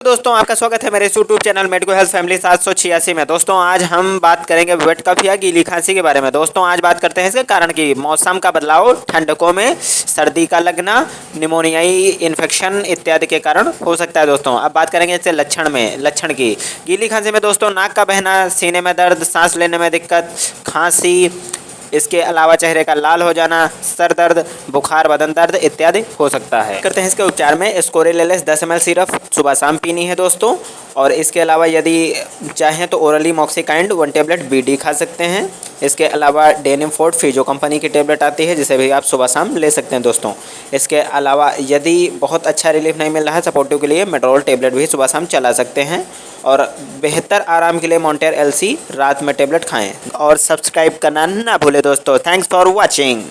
दोस्तों आपका स्वागत है मेरे YouTube channel medico health family 786 में। दोस्तों आज हम बात करेंगे वेट कफ या गीली खांसी के बारे में। दोस्तों आज बात करते हैं इसके कारण की मौसम का बदलाव, ठंडकों में सर्दी का लगना, निमोनियाई इन्फेक्शन इत्यादि के कारण हो सकता है। दोस्तों अब बात करेंगे इससे लक्षण की। गीली खांसी में दोस्तों नाक का बहना, सीने में दर्द, सांस लेने में दिक्कत, खांसी, इसके अलावा चेहरे का लाल हो जाना, सर दर्द, बुखार, बदन दर्द इत्यादि हो सकता है। करते हैं इसके उपचार में। स्कोरिलेलिस 10 ml सिरप सुबह शाम पीनी है दोस्तों। और इसके अलावा यदि चाहें तो ओरली मॉक्सिकाइंड 1 टेबलेट BD खा सकते हैं। इसके अलावा डेनिम फोर्ट फिजो कंपनी की टेबलेट आती है जिसे भी आप सुबह शाम ले सकते हैं दोस्तों। इसके अलावा यदि बहुत अच्छा रिलीफ नहीं मिल रहा है सपोर्टिव के लिए मेट्रोल टेबलेट भी सुबह शाम चला सकते हैं। और बेहतर आराम के लिए मॉन्टेर LC रात में टेबलेट खाएं। और सब्सक्राइब करना ना भूलें दोस्तों। Thanks for watching.